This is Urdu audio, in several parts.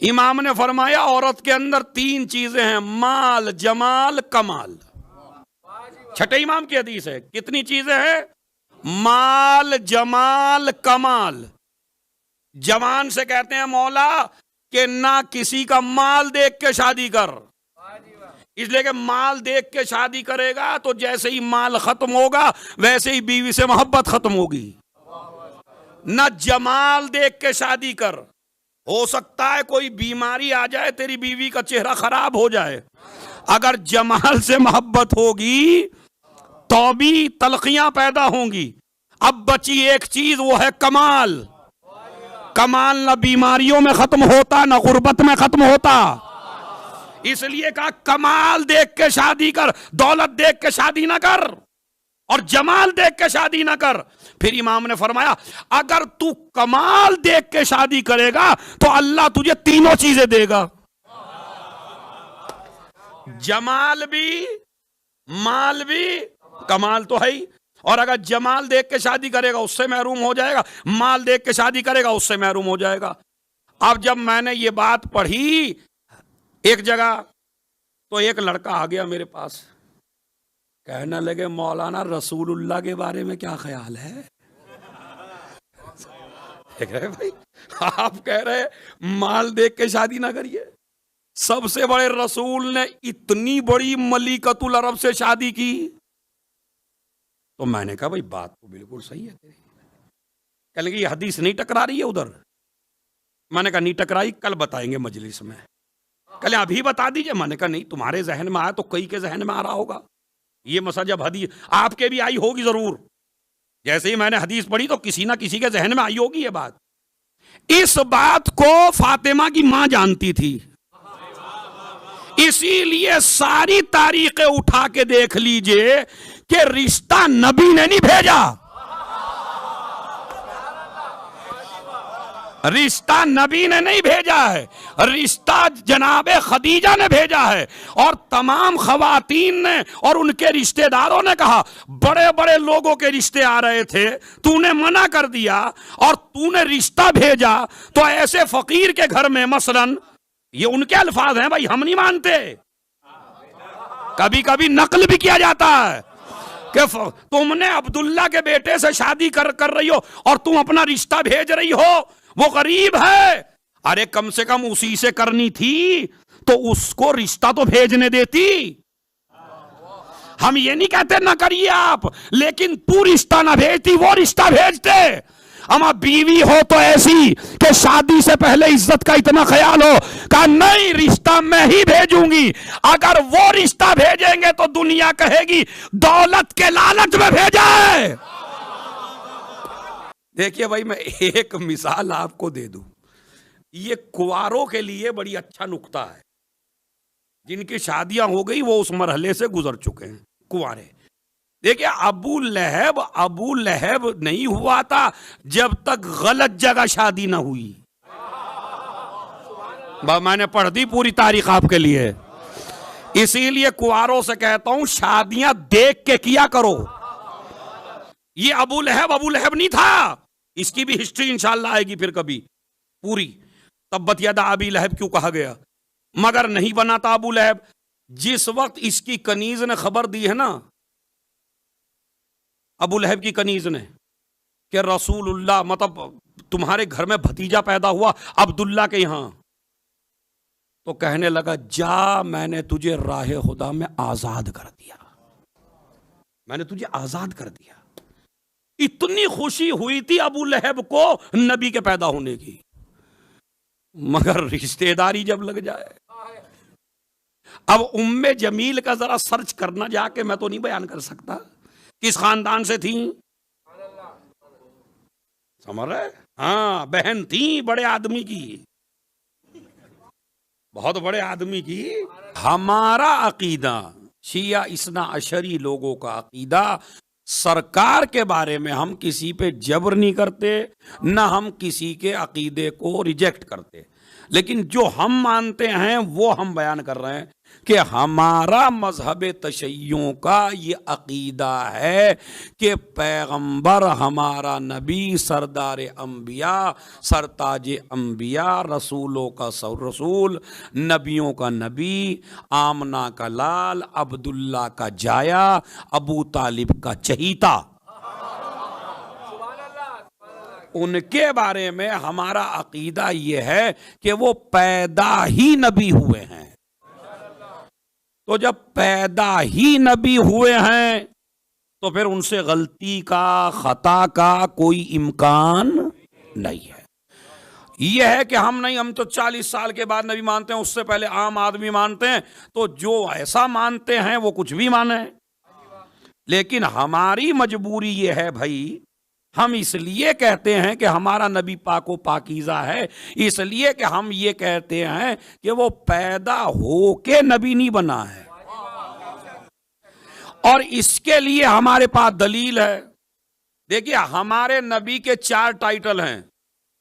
امام نے فرمایا عورت کے اندر 3 چیزیں ہیں، مال، جمال، کمال۔ چھٹے امام کی حدیث ہے، کتنی چیزیں ہیں؟ مال، جمال، کمال۔ جوان سے کہتے ہیں مولا کہ نہ کسی کا مال دیکھ کے شادی کر، اس لیے کہ مال دیکھ کے شادی کرے گا تو جیسے ہی مال ختم ہوگا ویسے ہی بیوی سے محبت ختم ہوگی۔ نہ جمال دیکھ کے شادی کر، ہو سکتا ہے کوئی بیماری آ جائے تیری بیوی کا چہرہ خراب ہو جائے، اگر جمال سے محبت ہوگی تو بھی تلخیاں پیدا ہوں گی۔ اب بچی ایک چیز، وہ ہے کمال۔ کمال نہ بیماریوں میں ختم ہوتا نہ غربت میں ختم ہوتا، اس لیے کہا کمال دیکھ کے شادی کر، دولت دیکھ کے شادی نہ کر اور جمال دیکھ کے شادی نہ کر۔ پھر امام نے فرمایا اگر تو کمال دیکھ کے شادی کرے گا تو اللہ تجھے 3 چیزیں دے گا، جمال بھی، مال بھی، کمال تو ہے ہی، اور اگر جمال دیکھ کے شادی کرے گا اس سے محروم ہو جائے گا، مال دیکھ کے شادی کرے گا اس سے محروم ہو جائے گا۔ اب جب میں نے یہ بات پڑھی ایک جگہ تو ایک لڑکا آ گیا میرے پاس، کہنے لگے مولانا رسول اللہ کے بارے میں کیا خیال ہے؟ دیکھ رہے بھائی، آپ کہہ رہے مال دیکھ کے شادی نہ کریے، سب سے بڑے رسول نے اتنی بڑی ملکۃ العرب سے شادی کی۔ تو میں نے کہا بھائی بات تو بالکل صحیح ہے تیری، کہنے لگے یہ حدیث نہیں ٹکرا رہی ہے ادھر؟ میں نے کہا نہیں ٹکرائی، کل بتائیں گے مجلس میں۔ کل ابھی بتا دیجئے۔ میں نے کہا نہیں، تمہارے ذہن میں آیا تو کئی کے ذہن میں آ رہا ہوگا یہ مسئلہ، جب حدیث آپ کے بھی آئی ہوگی ضرور، جیسے ہی میں نے حدیث پڑھی تو کسی نہ کسی کے ذہن میں آئی ہوگی یہ بات۔ اس بات کو فاطمہ کی ماں جانتی تھی، اسی لیے ساری تاریخیں اٹھا کے دیکھ لیجئے کہ رشتہ نبی نے نہیں بھیجا، رشتہ نبی نے نہیں بھیجا ہے، رشتہ جناب خدیجہ نے بھیجا ہے۔ اور تمام خواتین نے اور ان کے رشتہ داروں نے کہا بڑے بڑے لوگوں کے رشتے آ رہے تھے، تو نے منع کر دیا اور تو نے رشتہ بھیجا، تو ایسے فقیر کے گھر میں مثلاً، یہ ان کے الفاظ ہیں بھائی، ہم نہیں مانتے، کبھی کبھی نقل بھی کیا جاتا ہے کہ تم نے عبداللہ کے بیٹے سے شادی کر رہی ہو اور تم اپنا رشتہ بھیج رہی ہو، وہ غریب ہے۔ ارے کم سے کم اسی سے کرنی تھی تو اس کو رشتہ تو بھیجنے دیتی۔ ہم یہ نہیں کہتے نہ کریے آپ، لیکن تو رشتہ نہ بھیجتی، وہ رشتہ بھیجتے۔ اما بیوی ہو تو ایسی کہ شادی سے پہلے عزت کا اتنا خیال ہو، کہا نہیں رشتہ میں ہی بھیجوں گی، اگر وہ رشتہ بھیجیں گے تو دنیا کہے گی دولت کے لالچ میں بھیجا ہے۔ دیکھیے بھائی، میں ایک مثال آپ کو دے دوں، یہ کنواروں کے لیے بڑی اچھا نکتہ ہے، جن کی شادیاں ہو گئی وہ اس مرحلے سے گزر چکے ہیں، کنوارے۔ دیکھیے ابو لہب نہیں ہوا تھا جب تک غلط جگہ شادی نہ ہوئی۔ میں نے پڑھ دی پوری تاریخ آپ کے لیے، اسی لیے کنواروں سے کہتا ہوں شادیاں دیکھ کے کیا کرو۔ یہ ابو لہب نہیں تھا، اس کی بھی ہسٹری انشاءاللہ آئے گی پھر کبھی پوری، تبت یدا ابی لہب کیوں کہا گیا، مگر نہیں بنا تھا ابو لہب۔ جس وقت اس کی کنیز نے خبر دی ہے نا، ابو لہب کی کنیز نے، کہ رسول اللہ مطلب تمہارے گھر میں بھتیجا پیدا ہوا عبداللہ کے یہاں، تو کہنے لگا جا میں نے تجھے راہ خدا میں آزاد کر دیا، میں نے تجھے آزاد کر دیا۔ اتنی خوشی ہوئی تھی ابو لہب کو نبی کے پیدا ہونے کی، مگر رشتہ داری جب لگ جائے۔ اب ام جمیل کا ذرا سرچ کرنا جا کے، میں تو نہیں بیان کر سکتا کس خاندان سے تھیں، سمجھ رہے؟ ہاں بہن تھیں بڑے آدمی کی، بہت بڑے آدمی کی۔ ہمارا عقیدہ شیعہ اثنا عشری لوگوں کا عقیدہ، سرکار کے بارے میں ہم کسی پہ جبر نہیں کرتے، نہ ہم کسی کے عقیدے کو ریجیکٹ کرتے، لیکن جو ہم مانتے ہیں وہ ہم بیان کر رہے ہیں۔ کہ ہمارا مذہب تشیع کا یہ عقیدہ ہے کہ پیغمبر ہمارا نبی سردار انبیاء سرتاج انبیاء رسولوں کا رسول نبیوں کا نبی آمنہ کا لال عبداللہ کا جایا ابو طالب کا چہیتا، ان کے بارے میں ہمارا عقیدہ یہ ہے کہ وہ پیدا ہی نبی ہوئے ہیں۔ تو جب پیدا ہی نبی ہوئے ہیں تو پھر ان سے غلطی کا خطا کا کوئی امکان نہیں ہے۔ یہ ہے کہ ہم تو 40 سال کے بعد نبی مانتے ہیں، اس سے پہلے عام آدمی مانتے ہیں، تو جو ایسا مانتے ہیں وہ کچھ بھی مانیں، لیکن ہماری مجبوری یہ ہے بھائی، ہم اس لیے کہتے ہیں کہ ہمارا نبی پاک و پاکیزہ ہے، اس لیے کہ ہم یہ کہتے ہیں کہ وہ پیدا ہو کے نبی نہیں بنا ہے، اور اس کے لیے ہمارے پاس دلیل ہے۔ دیکھیے ہمارے نبی کے 4 ٹائٹل ہیں،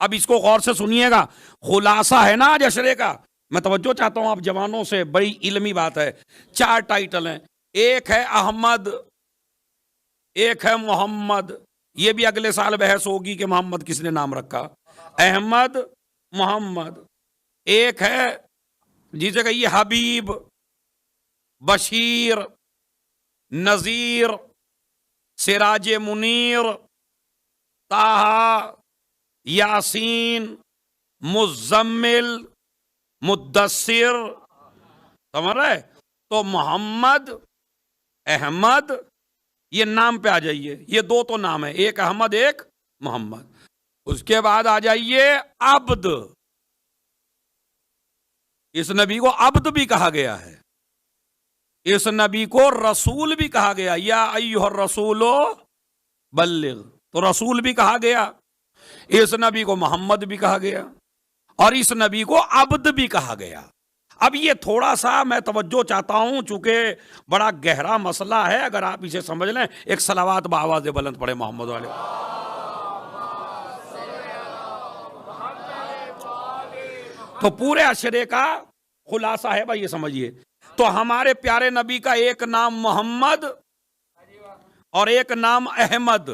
اب اس کو غور سے سنیے گا، خلاصہ ہے نا آج اشرے کا، میں توجہ چاہتا ہوں آپ جوانوں سے، بڑی علمی بات ہے۔ 4 ٹائٹل ہیں، ایک ہے احمد، ایک ہے محمد، یہ بھی اگلے سال بحث ہوگی کہ محمد کس نے نام رکھا، احمد محمد، ایک ہے جسے کہیے حبیب، بشیر، نذیر، سراج منیر، طٰہٰ، یاسین، مزمل، مدثر، سمجھ رہے؟ تو محمد، احمد، یہ نام پہ آ جائیے، یہ 2 تو نام ہے، ایک احمد ایک محمد۔ اس کے بعد آ جائیے عبد، اس نبی کو عبد بھی کہا گیا ہے، اس نبی کو رسول بھی کہا گیا، یا ایھا الرسول بلغ، تو رسول بھی کہا گیا، اس نبی کو محمد بھی کہا گیا، اور اس نبی کو عبد بھی کہا گیا۔ اب یہ تھوڑا سا میں توجہ چاہتا ہوں، چونکہ بڑا گہرا مسئلہ ہے، اگر آپ اسے سمجھ لیں، ایک صلوات بآواز بلند پڑھے محمد والے۔ تو پورے اشرے کا خلاصہ ہے بھائی، یہ سمجھیے، تو ہمارے پیارے نبی کا ایک نام محمد اور ایک نام احمد،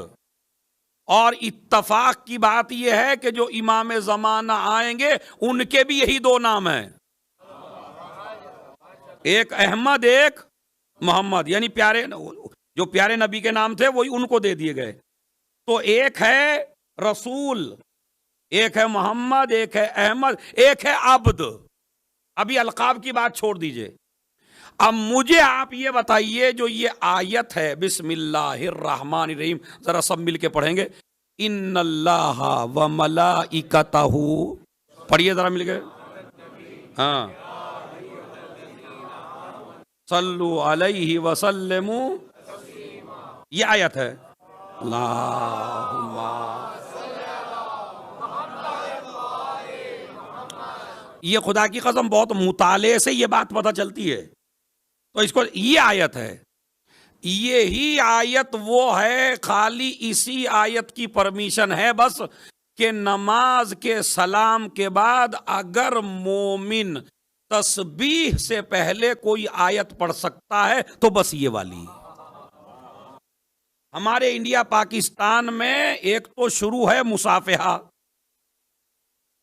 اور اتفاق کی بات یہ ہے کہ جو امام زمانہ آئیں گے ان کے بھی یہی 2 نام ہیں، ایک احمد ایک محمد، یعنی جو پیارے نبی کے نام تھے وہی ان کو دے دیے گئے۔ تو ایک ہے رسول، ایک ہے محمد، ایک ہے احمد، ایک ہے عبد۔ ابھی القاب کی بات چھوڑ دیجئے، اب مجھے آپ یہ بتائیے، جو یہ آیت ہے بسم اللہ الرحمن الرحیم، ذرا سب مل کے پڑھیں گے، ان اللہ و ملائکتہ، پڑھیے ذرا مل کے، ہاں، صلو علیہ وسلم، یہ آیت ہے، اللہم، یہ خدا کی قسم بہت مطالعے سے یہ بات پتہ چلتی ہے، تو اس کو یہ آیت ہے، یہی آیت وہ ہے، خالی اسی آیت کی پرمیشن ہے بس کہ نماز کے سلام کے بعد اگر مومن تسبیح سے پہلے کوئی آیت پڑھ سکتا ہے تو بس یہ والی۔ ہمارے انڈیا پاکستان میں ایک تو شروع ہے مصافحہ،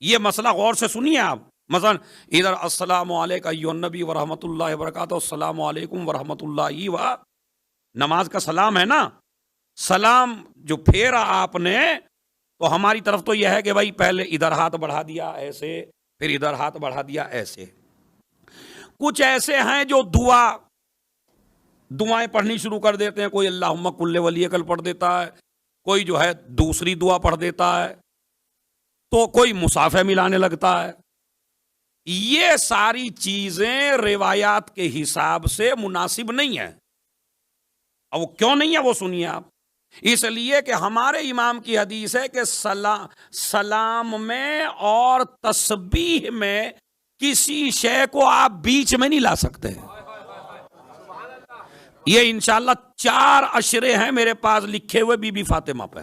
یہ مسئلہ غور سے سنیے آپ، مثلا ادھر السلام علیکم ایھا النبی ورحمۃ اللہ وبرکاتہ، السلام علیکم ورحمۃ اللہ، و نماز کا سلام ہے نا، سلام جو پھیرا آپ نے، تو ہماری طرف تو یہ ہے کہ بھائی پہلے ادھر ہاتھ بڑھا دیا ایسے، پھر ادھر ہاتھ بڑھا دیا ایسے۔ کچھ ایسے ہیں جو دعائیں پڑھنی شروع کر دیتے ہیں، کوئی اللہم کل ولی کل پڑھ دیتا ہے، کوئی جو ہے دوسری دعا پڑھ دیتا ہے، تو کوئی مصافحہ ملانے لگتا ہے۔ یہ ساری چیزیں روایات کے حساب سے مناسب نہیں ہیں، اب وہ کیوں نہیں ہے وہ سنیے آپ، اس لیے کہ ہمارے امام کی حدیث ہے کہ سلام میں اور تسبیح میں کسی شے کو آپ بیچ میں نہیں لا سکتے۔ یہ انشاءاللہ 4 اشرے ہیں میرے پاس لکھے ہوئے بی بی فاطمہ پہ،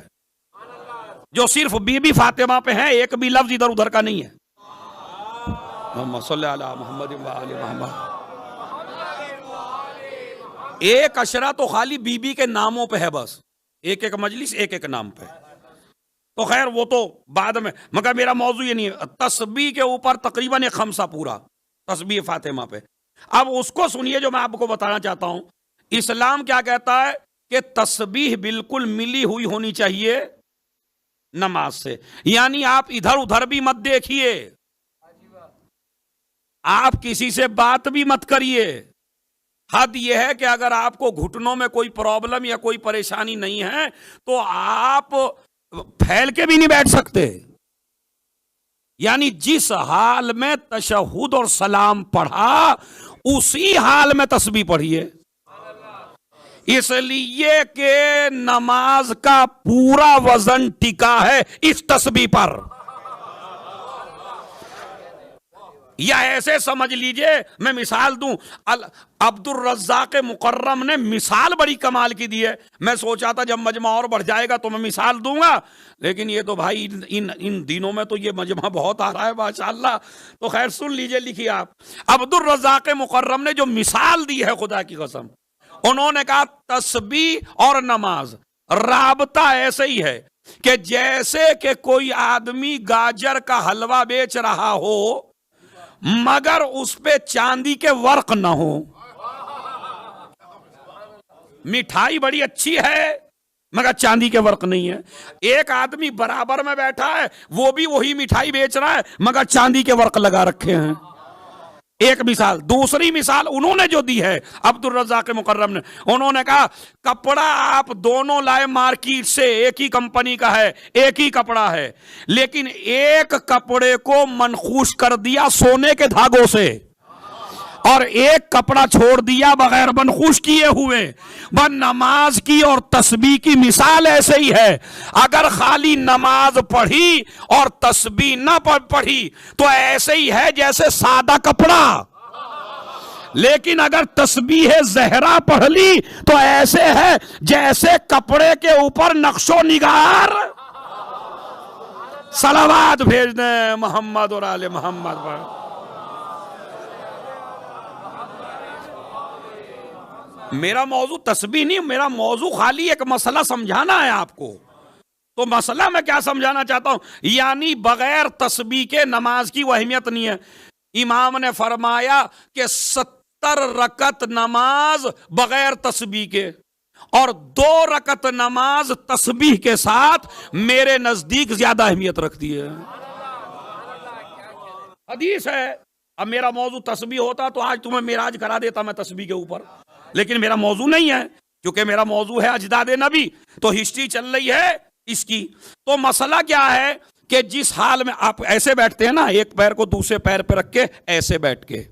جو صرف بی بی فاطمہ پہ ہیں، ایک بھی لفظ ادھر ادھر کا نہیں ہے۔ محمد صلی اللہ علیہ محمد و آل محمد۔ ایک اشرا تو خالی بی بی کے ناموں پہ ہے بس، ایک ایک مجلس ایک ایک نام پہ. تو خیر وہ تو بعد میں، مگر میرا موضوع یہ نہیں ہے. تسبیح کے اوپر تقریباً ایک خمسہ پورا تسبیح فاطمہ پہ. اب اس کو سنیے جو میں آپ کو بتانا چاہتا ہوں. اسلام کیا کہتا ہے کہ تسبیح بالکل ملی ہوئی ہونی چاہیے نماز سے. یعنی آپ ادھر ادھر بھی مت دیکھیے، آپ کسی سے بات بھی مت کریے. حد یہ ہے کہ اگر آپ کو گھٹنوں میں کوئی پرابلم یا کوئی پریشانی نہیں ہے تو آپ پھیل کے بھی نہیں بیٹھ سکتے. یعنی جس حال میں تشہد اور سلام پڑھا اسی حال میں تسبیح پڑھیے. اس لیے کہ نماز کا پورا وزن ٹکا ہے اس تسبیح پر. یا ایسے سمجھ لیجئے، میں مثال دوں. عبد الرزاق مکرم نے مثال بڑی کمال کی دی ہے. میں سوچا تھا جب مجمع اور بڑھ جائے گا تو میں مثال دوں گا، لیکن یہ تو بھائی ان دنوں میں تو یہ مجمع بہت آ رہا ہے ماشاءاللہ. تو خیر سن لیجئے، لکھیے آپ. عبد الرزاق مکرم نے جو مثال دی ہے خدا کی قسم، انہوں نے کہا تسبیح اور نماز رابطہ ایسے ہی ہے کہ جیسے کہ کوئی آدمی گاجر کا حلوہ بیچ رہا ہو مگر اس پہ چاندی کے ورق نہ ہو. مٹھائی بڑی اچھی ہے مگر چاندی کے ورق نہیں ہے. ایک آدمی برابر میں بیٹھا ہے، وہ بھی وہی مٹھائی بیچ رہا ہے مگر چاندی کے ورق لگا رکھے ہیں. ایک مثال. دوسری مثال انہوں نے جو دی ہے عبد الرزاق مکرم نے، انہوں نے کہا کپڑا آپ دونوں لائے مارکیٹ سے، ایک ہی کمپنی کا ہے، ایک ہی کپڑا ہے، لیکن ایک کپڑے کو منخوش کر دیا سونے کے دھاگوں سے اور ایک کپڑا چھوڑ دیا بغیر منخوش کیے ہوئے. بس نماز کی اور تسبیح کی مثال ایسے ہی ہے. اگر خالی نماز پڑھی اور تسبیح نہ پڑھی تو ایسے ہی ہے جیسے سادہ کپڑا، لیکن اگر تسبیح زہرا پڑھ لی تو ایسے ہے جیسے کپڑے کے اوپر نقش و نگار. صلوات بھیج دیں محمد اور آل محمد پر. میرا موضوع تسبیح نہیں، میرا موضوع خالی ایک مسئلہ سمجھانا ہے آپ کو. تو مسئلہ میں کیا سمجھانا چاہتا ہوں، یعنی بغیر تسبیح کے نماز کی وہ اہمیت نہیں ہے. امام نے فرمایا کہ 70 رکعت نماز بغیر تسبیح کے اور 2 رکعت نماز تسبیح کے ساتھ میرے نزدیک زیادہ اہمیت رکھتی ہے. حدیث ہے. اب میرا موضوع تسبیح ہوتا تو آج تمہیں معراج کرا دیتا میں تسبیح کے اوپر، لیکن میرا موضوع نہیں ہے کیونکہ میرا موضوع ہے اجداد نبی، تو ہسٹری چل رہی ہے اس کی. تو مسئلہ کیا ہے کہ جس حال میں آپ ایسے بیٹھتے ہیں نا، ایک پیر کو دوسرے پیر پہ رکھ کے ایسے بیٹھ کے،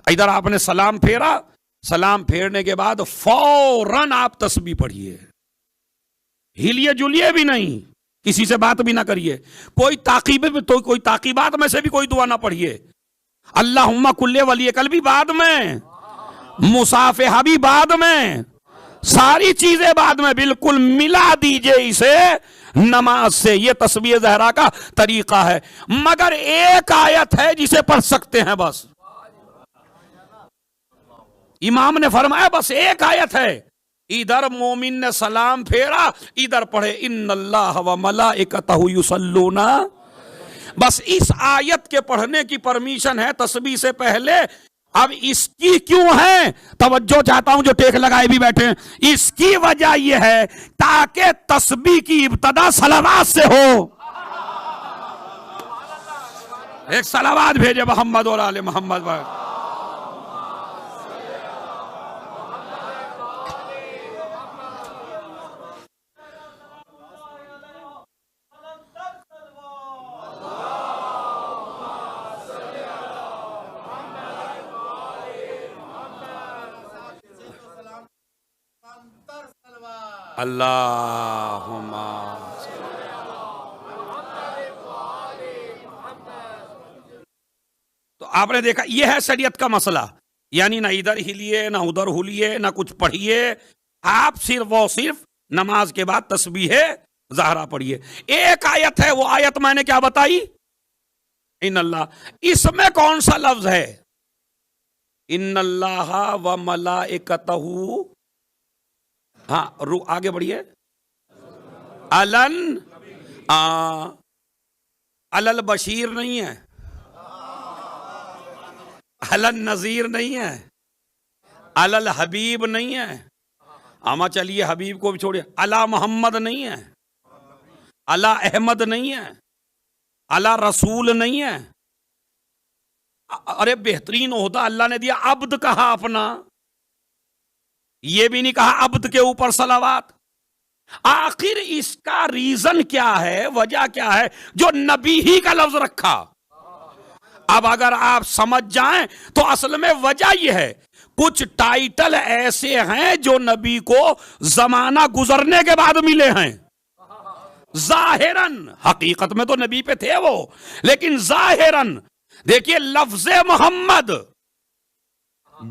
ادھر آپ نے سلام پھیرا، سلام پھیرنے کے بعد فوراً آپ تسبیح پڑھیے، ہلیے جلیے بھی نہیں، کسی سے بات بھی نہ کریے، کوئی تعقیبات میں سے بھی کوئی دعا نہ پڑھیے. اللہم کل ولی کل بھی بعد میں، مصافحہ بھی بعد میں، ساری چیزیں بعد میں، بالکل ملا دیجئے اسے نماز سے. یہ تسبیح زہرا کا طریقہ ہے. مگر ایک آیت ہے جسے پڑھ سکتے ہیں بس. امام نے فرمایا بس ایک آیت ہے. ادھر مومن نے سلام پھیرا، ادھر پڑھے ان اللہ و ملائکتہ یصلون. بس اس آیت کے پڑھنے کی پرمیشن ہے تسبیح سے پہلے. اب اس کی کیوں ہے، توجہ چاہتا ہوں جو ٹیک لگائے بھی بیٹھے ہیں. اس کی وجہ یہ ہے تاکہ تسبیح کی ابتدا صلوات سے ہو. ایک صلوات بھیجے محمد اور آل محمد پر. اللہم. تو آپ نے دیکھا یہ ہے شریعت کا مسئلہ. یعنی نہ ادھر ہلیے نہ ادھر ہلیے نہ کچھ پڑھیے، آپ صرف نماز کے بعد تسبیح زہرا پڑھیے. ایک آیت ہے، وہ آیت میں نے کیا بتائی، ان اللہ. اس میں کون سا لفظ ہے، ان اللہ و ملائکتہ ہاں آگے بڑھیے. الل بشیر نہیں ہے, الل نذیر نہیں ہے, الل حبیب نہیں ہے. آما چلیے حبیب کو بھی چھوڑیے. الا محمد نہیں ہے, الا احمد نہیں ہے, الا رسول نہیں ہے. ارے بہترین عہدہ اللہ نے دیا, عبد کہا اپنا, یہ بھی نہیں کہا عبد کے اوپر صلوات. آخر اس کا ریزن کیا ہے, وجہ کیا ہے جو نبی ہی کا لفظ رکھا؟ اب اگر آپ سمجھ جائیں تو اصل میں وجہ یہ ہے, کچھ ٹائٹل ایسے ہیں جو نبی کو زمانہ گزرنے کے بعد ملے ہیں. ظاہراً, حقیقت میں تو نبی پہ تھے وہ, لیکن ظاہراً دیکھیے لفظ محمد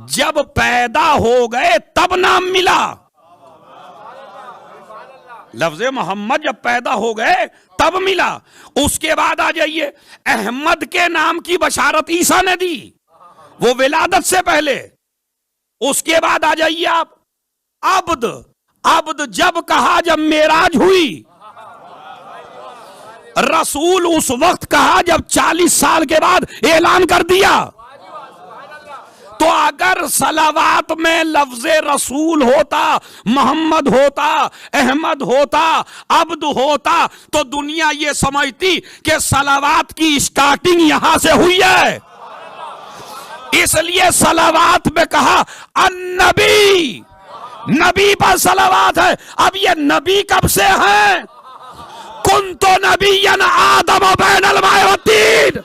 جب پیدا ہو گئے تب نام ملا. لفظ محمد جب پیدا ہو گئے تب ملا. اس کے بعد آ جائیے, احمد کے نام کی بشارت عیسیٰ نے دی, وہ ولادت سے پہلے. اس کے بعد آ جائیے آپ عبد. عبد جب کہا جب معراج ہوئی. رسول اس وقت کہا جب 40 سال کے بعد اعلان کر دیا. تو اگر صلوات میں لفظ رسول ہوتا, محمد ہوتا, احمد ہوتا, عبد ہوتا, تو دنیا یہ سمجھتی کہ صلوات کی سٹارٹنگ یہاں سے ہوئی ہے. اس لیے صلوات میں کہا النبی, نبی پر صلوات ہے. اب یہ نبی کب سے ہیں؟ کنت نبیا آدم بین الماء والطین.